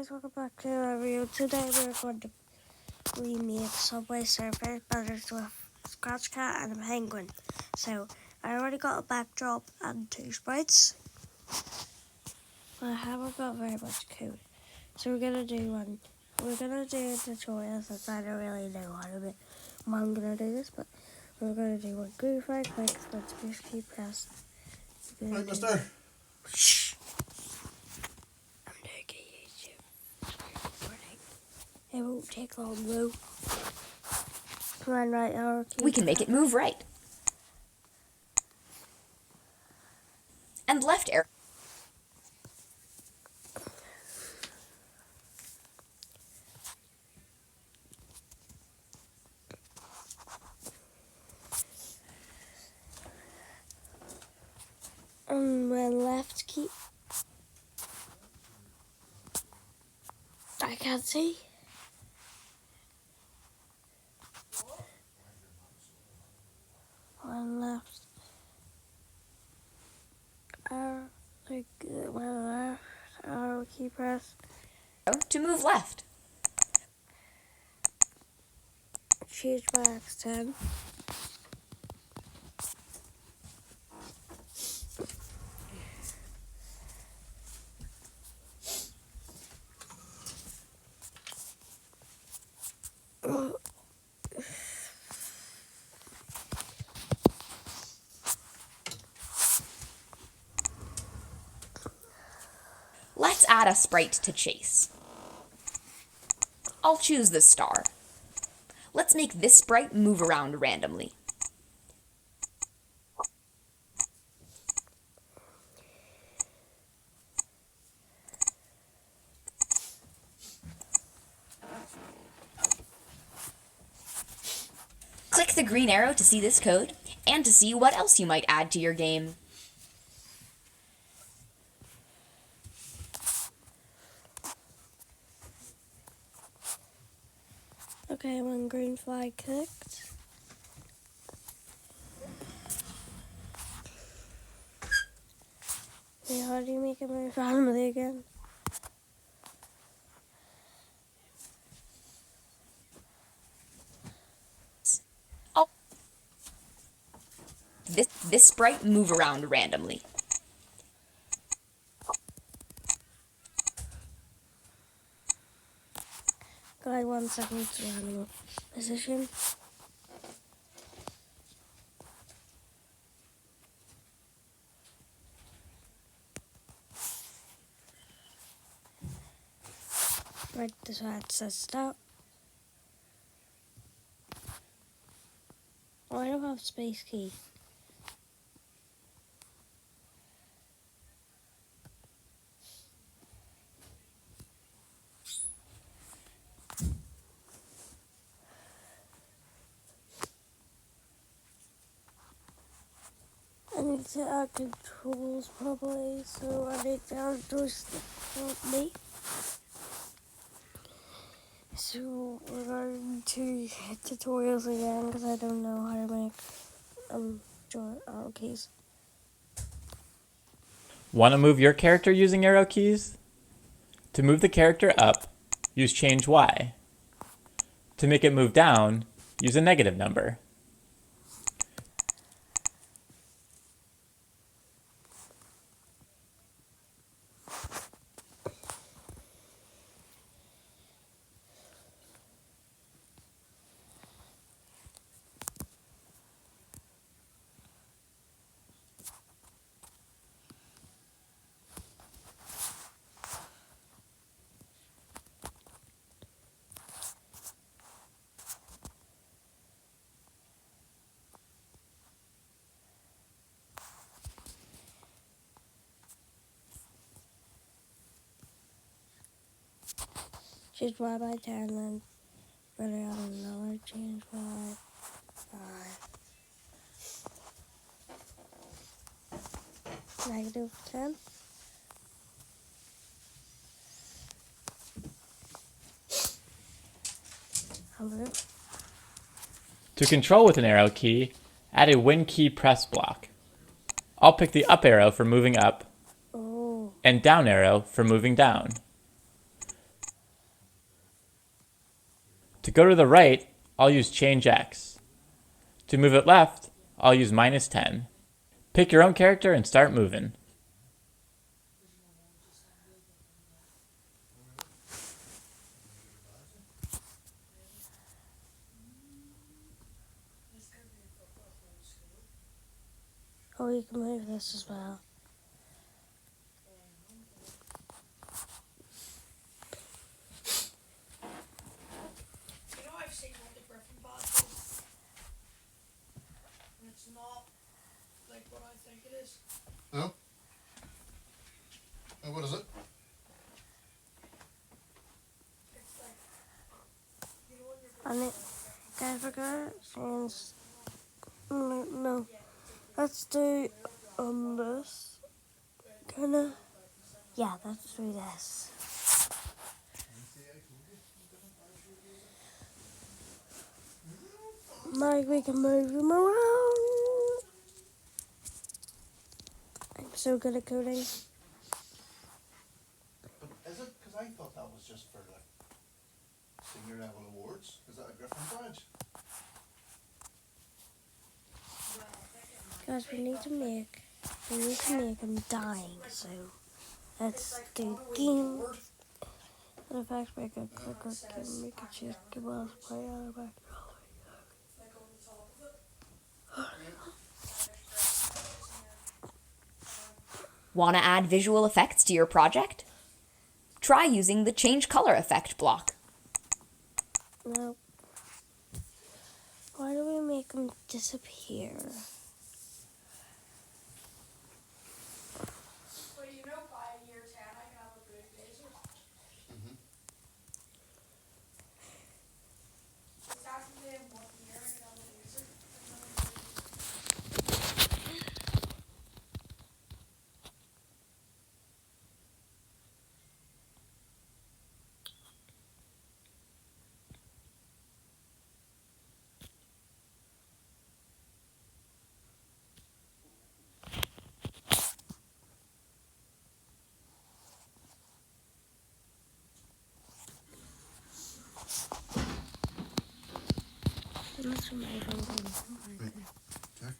guys, welcome back to our video. Today we're going to remake Subway Surfers, but it's with Scratch Cat and a penguin. So I already got a backdrop and 2 sprites, but I haven't got very much code. So we're gonna do a tutorial since I don't really know how I'm gonna do this, but we're gonna do one goofy quick, then space key press. Right, mister. Shh. I'm doing a YouTube recording. It won't take long though. Right arrow key. We can make it move right. And left arrow. When left key. I can't see. When left arrow, when left arrow key press. To move left. Change by X10. Let's add a sprite to chase. I'll choose the star. Let's make this sprite move around randomly. Click the green arrow to see this code and to see what else you might add to your game. Okay, when green flag clicked. Wait, how do you make it move randomly again? This sprite move around randomly. Got 1 second to random position. Right, this one says stop. Oh, I don't have space key. I need to add controls probably, so I need to add those help me. So we're going to tutorials again because I don't know how to make arrow keys. Want to move your character using arrow keys? To move the character up, use change Y. To make it move down, use a negative number. Change Y by 10, then put it on another change Y by -10. Hello. To control with an arrow key, add a Win key press block. I'll pick the up arrow for moving up Oh. and down arrow for moving down. To go to the right, I'll use change X. To move it left, I'll use -10. Pick your own character and start moving. Oh, you can move this as well. You know, I've seen what the Griffin badge is, and it's not like what I think it is. No? Oh, what is it? It's like, you know, when you're And it, I forgot, and no, let's do this, kinda, yeah, let's do this. Now we can move him around. I'm so good at coding. But is it? Because I thought that was just for like senior level awards. Is that a Griffin badge? Guys, we need to make him dying, so let's do game. And in fact, make a quicker game, make a check, give us play out of back. like on the top of it. Want to add visual effects to your project? Try using the change color effect block. No. Why do we make him disappear? But you know, by year 10, I can have a blue blazer. It's actually in 1 year, I can have a blazer. Let's remove him. Check.